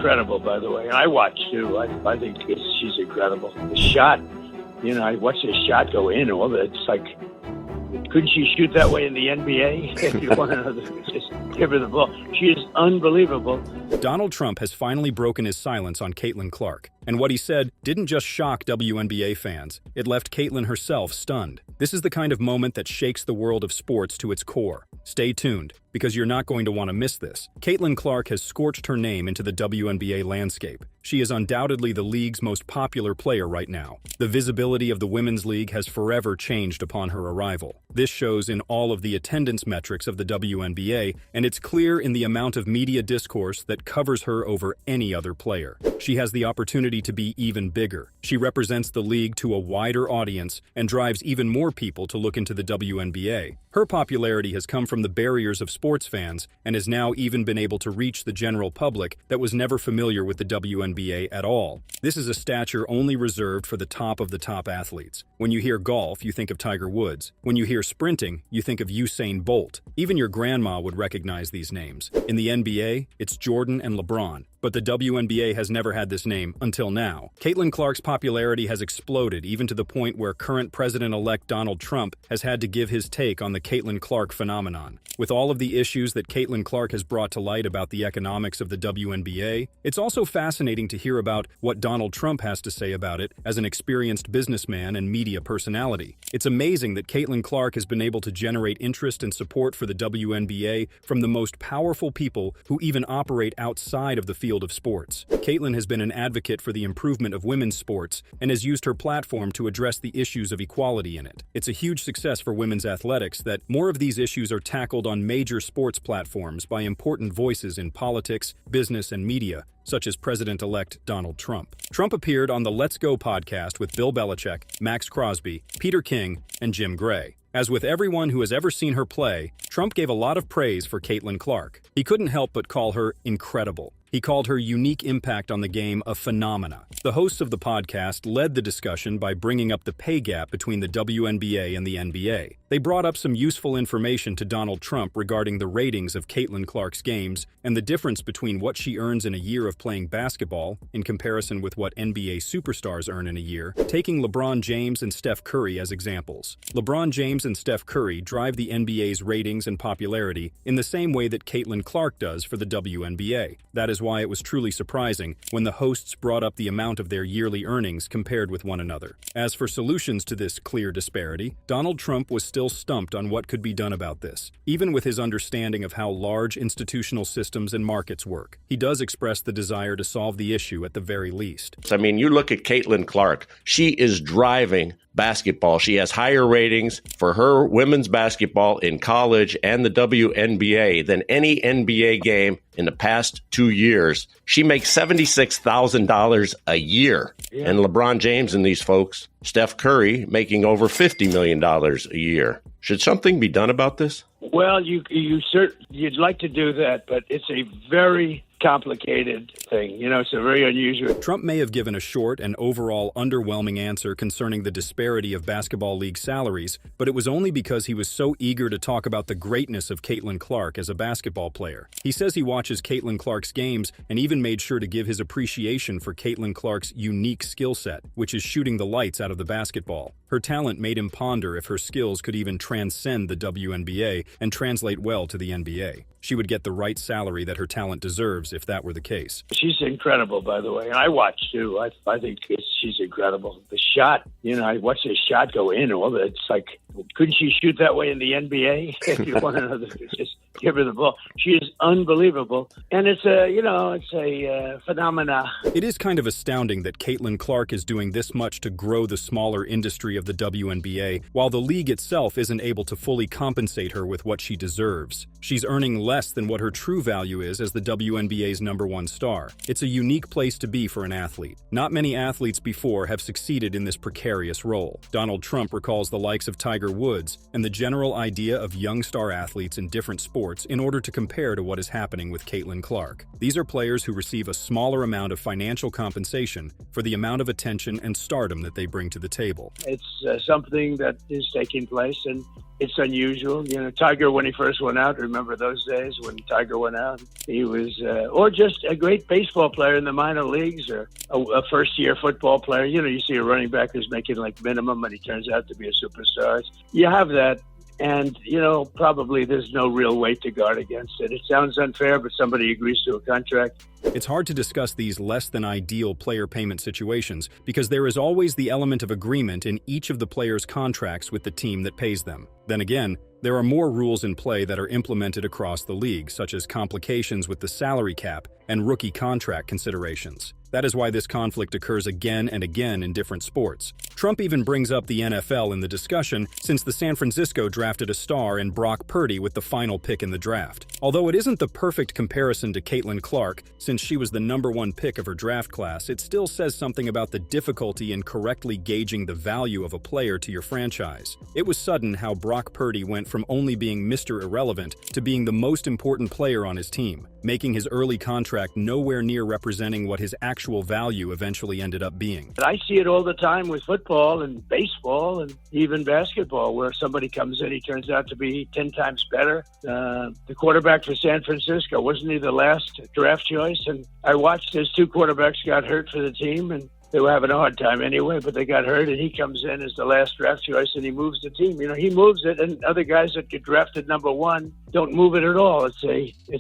incredible, by the way. And I watch, too. I think she's incredible. The shot, I watched the shot go in. All that. It's like, couldn't she shoot that way in the NBA? If you want to just give her the ball. She is unbelievable. Donald Trump has finally broken his silence on Caitlin Clark. And what he said didn't just shock WNBA fans. It left Caitlin herself stunned. This is the kind of moment that shakes the world of sports to its core. Stay tuned, because you're not going to want to miss this. Caitlin Clark has scorched her name into the WNBA landscape. She is undoubtedly the league's most popular player right now. The visibility of the Women's League has forever changed upon her arrival. This shows in all of the attendance metrics of the WNBA, and it's clear in the amount of media discourse that covers her over any other player. She has the opportunity to be even bigger. She represents the league to a wider audience and drives even more people to look into the WNBA. Her popularity has come from the barriers of sports fans and has now even been able to reach the general public that was never familiar with the WNBA at all. This is a stature only reserved for the top of the top athletes. When you hear golf, you think of Tiger Woods. When you hear sprinting, you think of Usain Bolt. Even your grandma would recognize these names. In the NBA, it's Jordan and LeBron. But the WNBA has never had this name until now. Caitlin Clark's popularity has exploded, even to the point where current President-elect Donald Trump has had to give his take on the Caitlin Clark phenomenon. With all of the issues that Caitlin Clark has brought to light about the economics of the WNBA, it's also fascinating to hear about what Donald Trump has to say about it as an experienced businessman and media personality. It's amazing that Caitlin Clark has been able to generate interest and support for the WNBA from the most powerful people who even operate outside of the field of sports. Caitlin has been an advocate for the improvement of women's sports and has used her platform to address the issues of equality in it. It's a huge success for women's athletics that more of these issues are tackled on major sports platforms by important voices in politics, business, and media, such as President-elect Donald Trump. Trump appeared on the Let's Go podcast with Bill Belichick, Max Crosby, Peter King, and Jim Gray. As with everyone who has ever seen her play, Trump gave a lot of praise for Caitlin Clark. He couldn't help but call her incredible. He called her unique impact on the game a phenomena. The hosts of the podcast led the discussion by bringing up the pay gap between the WNBA and the NBA. They brought up some useful information to Donald Trump regarding the ratings of Caitlin Clark's games and the difference between what she earns in a year of playing basketball in comparison with what NBA superstars earn in a year, taking LeBron James and Steph Curry as examples. LeBron James and Steph Curry drive the NBA's ratings and popularity in the same way that Caitlin Clark does for the WNBA. That is why it was truly surprising when the hosts brought up the amount of their yearly earnings compared with one another. As for solutions to this clear disparity, Donald Trump was still stumped on what could be done about this, even with his understanding of how large institutional systems and markets work. He does express the desire to solve the issue at the very least. I mean, you look at Caitlin Clark. She is driving basketball. She has higher ratings for her women's basketball in college and the WNBA than any NBA game in the past 2 years. She makes $76,000 a year. Yeah. And LeBron James and these folks, Steph Curry, making over $50 million a year. Should something be done about this? Well, you'd like to do that, but it's a very complicated thing. It's a very unusual. Trump may have given a short and overall underwhelming answer concerning the disparity of basketball league salaries, but it was only because he was so eager to talk about the greatness of Caitlin Clark as a basketball player. He says he watches Caitlin Clark's games and even made sure to give his appreciation for Caitlin Clark's unique skill set, which is shooting the lights out of the basketball. Her talent made him ponder if her skills could even transcend the WNBA and translate well to the NBA. She would get the right salary that her talent deserves if that were the case. She's incredible, by the way. And I watch, too. I think she's incredible. The shot, I watched the shot go in. All that. It's like, couldn't she shoot that way in the NBA? If you want to just give her the ball. She is unbelievable. And it's a phenomena. It is kind of astounding that Caitlin Clark is doing this much to grow the smaller industry of the WNBA, while the league itself isn't able to fully compensate her with what she deserves. She's earning less than what her true value is as the WNBA's #1 star. It's a unique place to be for an athlete. Not many athletes before have succeeded in this precarious role. Donald Trump recalls the likes of Tiger Woods and the general idea of young star athletes in different sports in order to compare to what is happening with Caitlin Clark. These are players who receive a smaller amount of financial compensation for the amount of attention and stardom that they bring to the table. It's something that is taking place, and it's unusual. Tiger, when he first went out, remember those days when Tiger went out? He was, or just a great baseball player in the minor leagues, or a first-year football player. You see a running back who's making like minimum and he turns out to be a superstar. You have that. And, probably there's no real weight to guard against it. It sounds unfair, but somebody agrees to a contract. It's hard to discuss these less-than-ideal player payment situations because there is always the element of agreement in each of the players' contracts with the team that pays them. Then again, there are more rules in play that are implemented across the league, such as complications with the salary cap and rookie contract considerations. That is why this conflict occurs again and again in different sports. Trump even brings up the NFL in the discussion since the San Francisco drafted a star in Brock Purdy with the final pick in the draft. Although it isn't the perfect comparison to Caitlin Clark, since she was the #1 pick of her draft class, it still says something about the difficulty in correctly gauging the value of a player to your franchise. It was sudden how Brock Purdy went from only being Mr. Irrelevant to being the most important player on his team, making his early contract nowhere near representing what his actual value eventually ended up being. I see it all the time with football and baseball and even basketball, where somebody comes in, he turns out to be 10 times better. The quarterback for San Francisco, wasn't he the last draft choice? And I watched as 2 quarterbacks got hurt for the team, and they were having a hard time anyway, but they got hurt, and he comes in as the last draft choice, and he moves the team. He moves it, and other guys that get drafted #1 don't move it at all. It's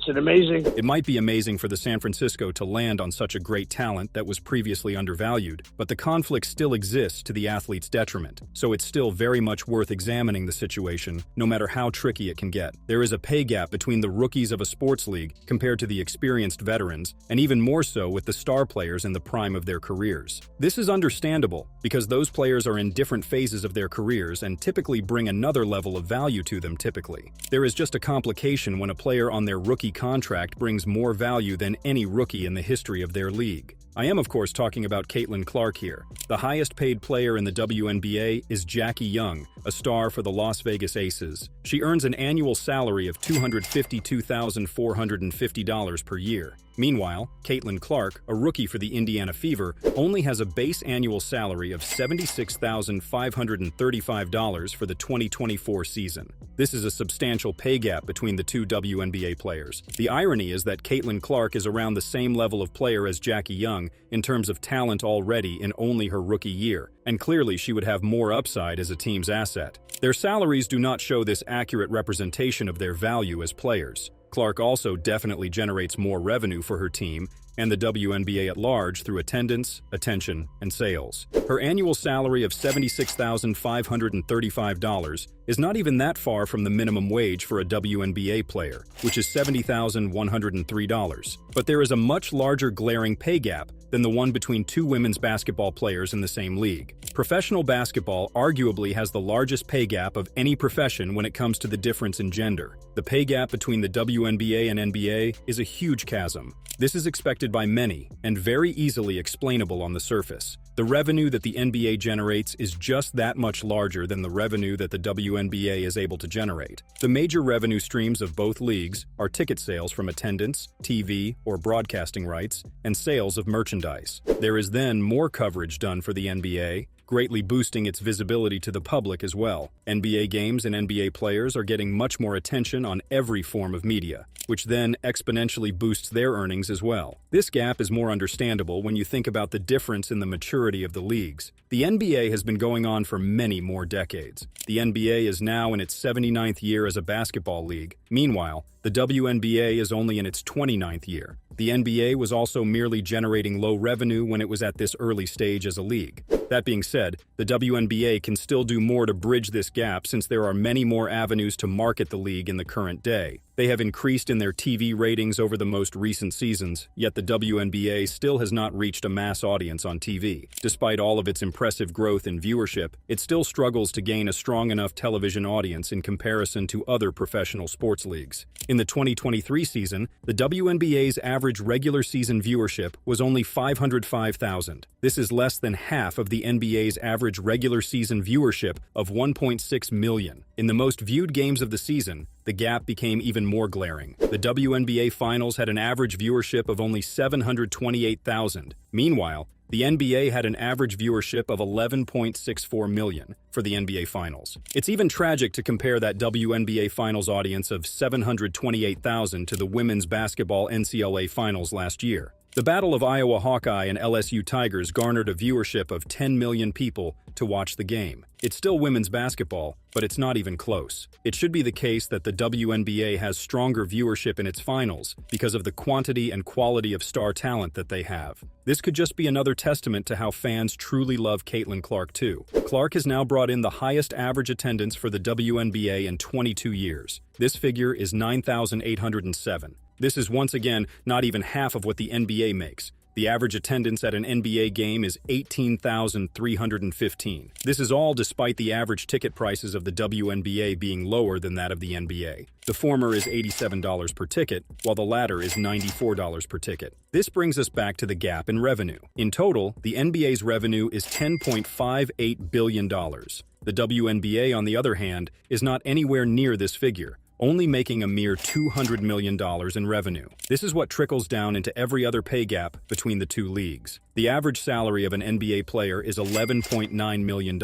an amazing... It might be amazing for the San Francisco to land on such a great talent that was previously undervalued, but the conflict still exists to the athlete's detriment, so it's still very much worth examining the situation, no matter how tricky it can get. There is a pay gap between the rookies of a sports league compared to the experienced veterans, and even more so with the star players in the prime of their careers. This is understandable because those players are in different phases of their careers and typically bring another level of value to them typically. There is just a complication when a player on their rookie contract brings more value than any rookie in the history of their league. I am, of course, talking about Caitlin Clark here. The highest paid player in the WNBA is Jackie Young, a star for the Las Vegas Aces. She earns an annual salary of $252,450 per year. Meanwhile, Caitlin Clark, a rookie for the Indiana Fever, only has a base annual salary of $76,535 for the 2024 season. This is a substantial pay gap between the 2 WNBA players. The irony is that Caitlin Clark is around the same level of player as Jackie Young in terms of talent already in only her rookie year, and clearly she would have more upside as a team's asset. Their salaries do not show this accurate representation of their value as players. Clark also definitely generates more revenue for her team and the WNBA at large through attendance, attention, and sales. Her annual salary of $76,535 is not even that far from the minimum wage for a WNBA player, which is $70,103. But there is a much larger glaring pay gap than the one between 2 women's basketball players in the same league. Professional basketball arguably has the largest pay gap of any profession when it comes to the difference in gender. The pay gap between the WNBA and NBA is a huge chasm. This is expected by many and very easily explainable on the surface. The revenue that the NBA generates is just that much larger than the revenue that the WNBA is able to generate. The major revenue streams of both leagues are ticket sales from attendance, TV or broadcasting rights, and sales of merchandise. There is then more coverage done for the NBA, greatly boosting its visibility to the public as well. NBA games and NBA players are getting much more attention on every form of media, which then exponentially boosts their earnings as well. This gap is more understandable when you think about the difference in the maturity of the leagues. The NBA has been going on for many more decades. The NBA is now in its 79th year as a basketball league. Meanwhile, the WNBA is only in its 29th year. The NBA was also merely generating low revenue when it was at this early stage as a league. That being said, the WNBA can still do more to bridge this gap since there are many more avenues to market the league in the current day. They have increased in their TV ratings over the most recent seasons, yet the WNBA still has not reached a mass audience on TV. Despite all of its impressive growth in viewership, it still struggles to gain a strong enough television audience in comparison to other professional sports leagues. In the 2023 season, the WNBA's average regular season viewership was only 505,000. This is less than half of the NBA's average regular season viewership of 1.6 million. In the most viewed games of the season, the gap became even more glaring. The WNBA Finals had an average viewership of only 728,000. Meanwhile, The NBA had an average viewership of 11.64 million for the NBA Finals. It's even tragic to compare that WNBA Finals audience of 728,000 to the women's basketball NCAA Finals last year. The Battle of Iowa Hawkeye and LSU Tigers garnered a viewership of 10 million people to watch the game. It's still women's basketball, but it's not even close. It should be the case that the WNBA has stronger viewership in its finals because of the quantity and quality of star talent that they have. This could just be another testament to how fans truly love Caitlin Clark too. Clark has now brought in the highest average attendance for the WNBA in 22 years. This figure is 9,807. This is once again not even half of what the NBA makes. The average attendance at an NBA game is 18,315. This is all despite the average ticket prices of the WNBA being lower than that of the NBA. The former is $87 per ticket, while the latter is $94 per ticket. This brings us back to the gap in revenue. In total, the NBA's revenue is $10.58 billion. The WNBA, on the other hand, is not anywhere near this figure, only making a mere $200 million in revenue. This is what trickles down into every other pay gap between the two leagues. The average salary of an NBA player is $11.9 million,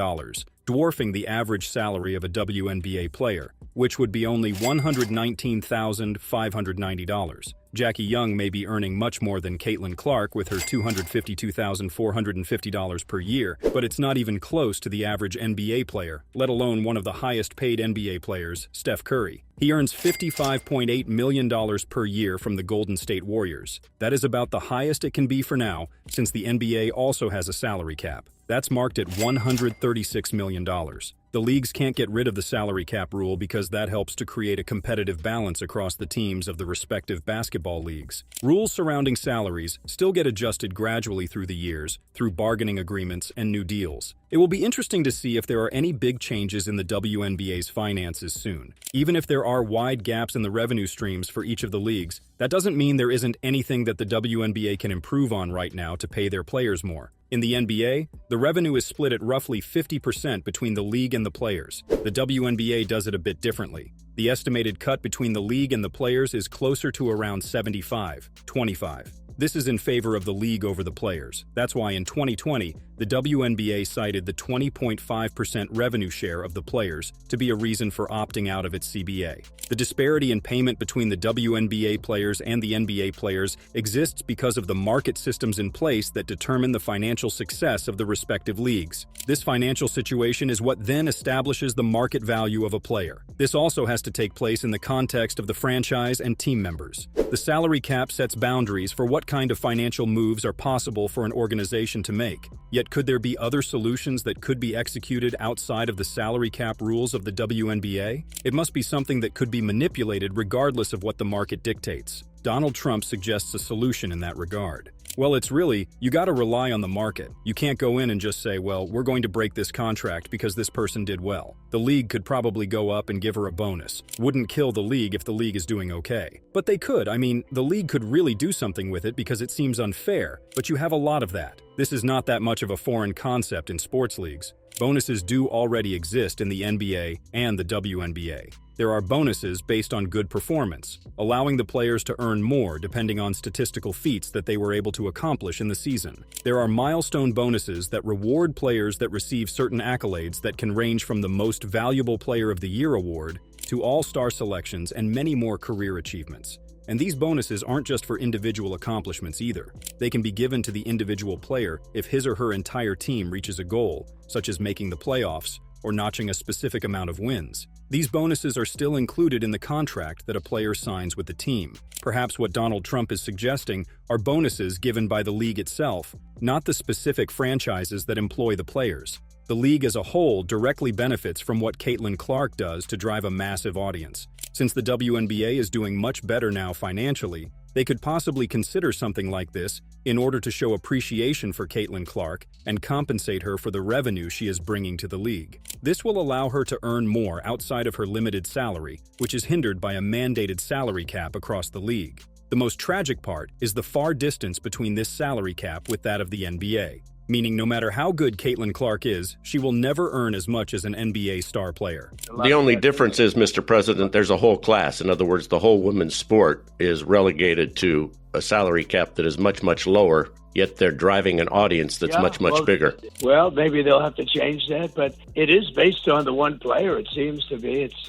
dwarfing the average salary of a WNBA player, which would be only $119,590. Jackie Young may be earning much more than Caitlin Clark with her $252,450 per year, but it's not even close to the average NBA player, let alone one of the highest-paid NBA players, Steph Curry. He earns $55.8 million per year from the Golden State Warriors. That is about the highest it can be for now, since the NBA also has a salary cap. That's marked at $136 million. The leagues can't get rid of the salary cap rule because that helps to create a competitive balance across the teams of the respective basketball leagues. Rules surrounding salaries still get adjusted gradually through the years, through bargaining agreements and new deals. It will be interesting to see if there are any big changes in the WNBA's finances soon. Even if there are wide gaps in the revenue streams for each of the leagues, that doesn't mean there isn't anything that the WNBA can improve on right now to pay their players more. In the NBA, the revenue is split at roughly 50% between the league and the players. The WNBA does it a bit differently. The estimated cut between the league and the players is closer to around 75-25. This is in favor of the league over the players. That's why in 2020, the WNBA cited the 20.5% revenue share of the players to be a reason for opting out of its CBA. The disparity in payment between the WNBA players and the NBA players exists because of the market systems in place that determine the financial success of the respective leagues. This financial situation is what then establishes the market value of a player. This also has to take place in the context of the franchise and team members. The salary cap sets boundaries for what kind of financial moves are possible for an organization to make. Yet could there be other solutions that could be executed outside of the salary cap rules of the WNBA? It must be something that could be manipulated regardless of what the market dictates. Donald Trump suggests a solution in that regard. Well, it's really, you gotta rely on the market. You can't go in and just say, well, we're going to break this contract because this person did well. The league could probably go up and give her a bonus. Wouldn't kill the league if the league is doing okay. But they could. I mean, the league could really do something with it because it seems unfair, but you have a lot of that. This is not that much of a foreign concept in sports leagues. Bonuses do already exist in the NBA and the WNBA. There are bonuses based on good performance, allowing the players to earn more depending on statistical feats that they were able to accomplish in the season. There are milestone bonuses that reward players that receive certain accolades that can range from the Most Valuable Player of the Year award to All-Star selections and many more career achievements. And these bonuses aren't just for individual accomplishments either. They can be given to the individual player if his or her entire team reaches a goal, such as making the playoffs or notching a specific amount of wins. These bonuses are still included in the contract that a player signs with the team. Perhaps what Donald Trump is suggesting are bonuses given by the league itself, not the specific franchises that employ the players. The league as a whole directly benefits from what Caitlin Clark does to drive a massive audience. Since the WNBA is doing much better now financially, they could possibly consider something like this in order to show appreciation for Caitlin Clark and compensate her for the revenue she is bringing to the league. This will allow her to earn more outside of her limited salary, which is hindered by a mandated salary cap across the league. The most tragic part is the far distance between this salary cap with that of the NBA. meaning no matter how good Caitlin Clark is, she will never earn as much as an NBA star player. The only difference is, Mr. President, there's a whole class. In other words, the whole women's sport is relegated to a salary cap that is much, much lower, yet they're driving an audience that's much bigger. Well, maybe they'll have to change that, but it is based on the one player, it seems to be. It's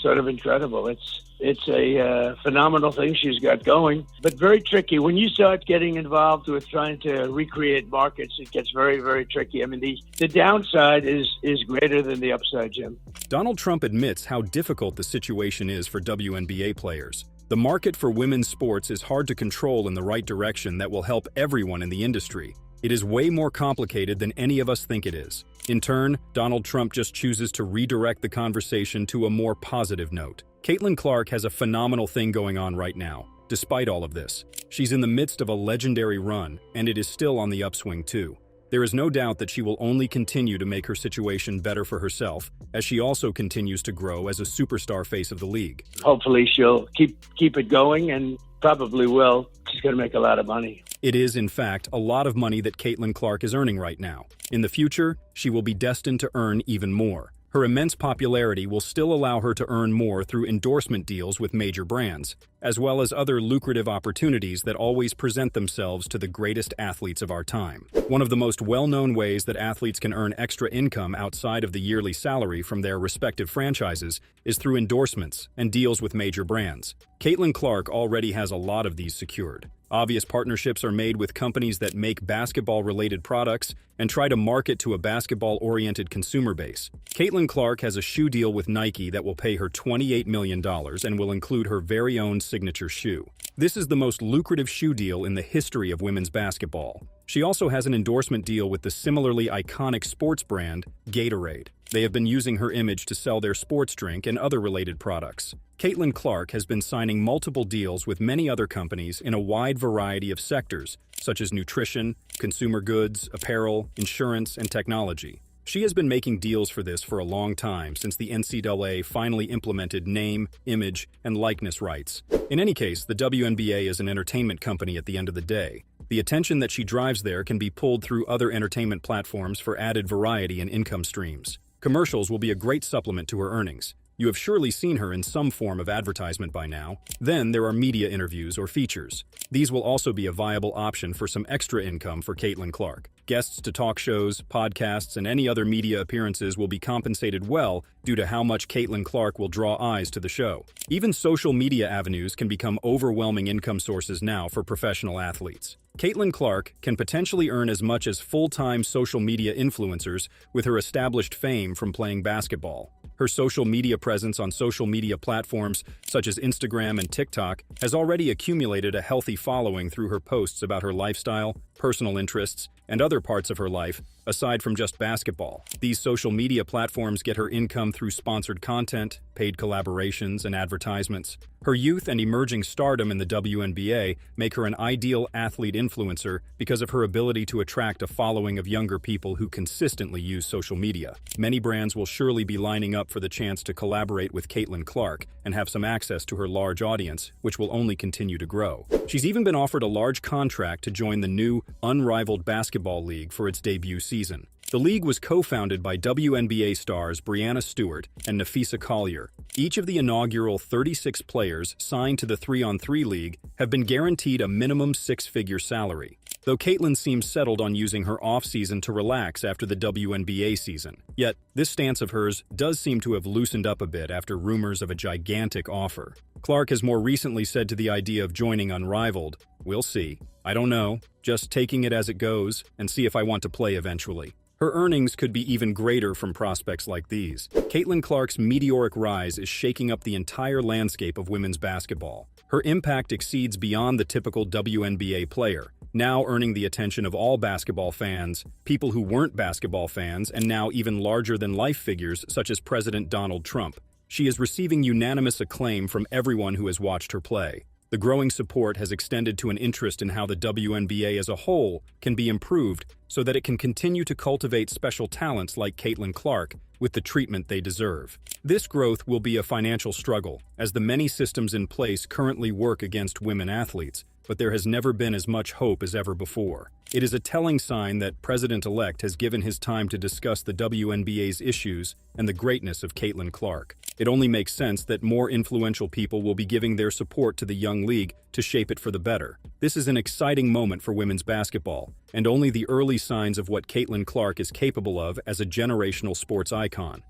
sort of incredible. It's a phenomenal thing she's got going, but very tricky. When you start getting involved with trying to recreate markets, it gets very, very tricky. I mean, the downside is greater than the upside, Jim. Donald Trump admits how difficult the situation is for WNBA players. The market for women's sports is hard to control in the right direction that will help everyone in the industry. It is way more complicated than any of us think it is. In turn, Donald Trump just chooses to redirect the conversation to a more positive note. Caitlin Clark has a phenomenal thing going on right now. Despite all of this, she's in the midst of a legendary run, and it is still on the upswing too. There is no doubt that she will only continue to make her situation better for herself, as she also continues to grow as a superstar face of the league. Hopefully she'll keep it going, and probably will. She's going to make a lot of money. It is, in fact, a lot of money that Caitlin Clark is earning right now. In the future, she will be destined to earn even more. Her immense popularity will still allow her to earn more through endorsement deals with major brands, as well as other lucrative opportunities that always present themselves to the greatest athletes of our time. One of the most well-known ways that athletes can earn extra income outside of the yearly salary from their respective franchises is through endorsements and deals with major brands. Caitlin Clark already has a lot of these secured. Obvious partnerships are made with companies that make basketball-related products and try to market to a basketball-oriented consumer base. Caitlin Clark has a shoe deal with Nike that will pay her $28 million and will include her very own signature shoe. This is the most lucrative shoe deal in the history of women's basketball. She also has an endorsement deal with the similarly iconic sports brand, Gatorade. They have been using her image to sell their sports drink and other related products. Caitlin Clark has been signing multiple deals with many other companies in a wide variety of sectors, such as nutrition, consumer goods, apparel, insurance, and technology. She has been making deals for this for a long time, since the NCAA finally implemented name, image, and likeness rights. In any case, the WNBA is an entertainment company at the end of the day. The attention that she drives there can be pulled through other entertainment platforms for added variety and income streams. Commercials will be a great supplement to her earnings. You have surely seen her in some form of advertisement by now. Then there are media interviews or features. These will also be a viable option for some extra income for Caitlin Clark. Guests to talk shows, podcasts, and any other media appearances will be compensated well due to how much Caitlin Clark will draw eyes to the show. Even social media avenues can become overwhelming income sources now for professional athletes. Caitlin Clark can potentially earn as much as full-time social media influencers with her established fame from playing basketball. Her social media presence on social media platforms such as Instagram and TikTok has already accumulated a healthy following through her posts about her lifestyle, personal interests, and other parts of her life, aside from just basketball. These social media platforms get her income through sponsored content, paid collaborations, and advertisements. Her youth and emerging stardom in the WNBA make her an ideal athlete influencer because of her ability to attract a following of younger people who consistently use social media. Many brands will surely be lining up for the chance to collaborate with Caitlin Clark and have some access to her large audience, which will only continue to grow. She's even been offered a large contract to join the new, unrivaled basketball league for its debut season. The league was co-founded by WNBA stars Breanna Stewart and Nafisa Collier. Each of the inaugural 36 players signed to the 3-on-3 league have been guaranteed a minimum six-figure salary, though Caitlin seems settled on using her off-season to relax after the WNBA season. Yet, this stance of hers does seem to have loosened up a bit after rumors of a gigantic offer. Clark has more recently said to the idea of joining Unrivaled, "We'll see. I don't know. Just taking it as it goes and see if I want to play eventually." Her earnings could be even greater from prospects like these. Caitlin Clark's meteoric rise is shaking up the entire landscape of women's basketball. Her impact exceeds beyond the typical WNBA player, now earning the attention of all basketball fans, people who weren't basketball fans, and now even larger-than-life figures such as President Donald Trump. She is receiving unanimous acclaim from everyone who has watched her play. The growing support has extended to an interest in how the WNBA as a whole can be improved so that it can continue to cultivate special talents like Caitlin Clark with the treatment they deserve. This growth will be a financial struggle, as the many systems in place currently work against women athletes, but there has never been as much hope as ever before. It is a telling sign that President-elect has given his time to discuss the WNBA's issues and the greatness of Caitlin Clark. It only makes sense that more influential people will be giving their support to the young league to shape it for the better. This is an exciting moment for women's basketball, and only the early signs of what Caitlin Clark is capable of as a generational sports icon.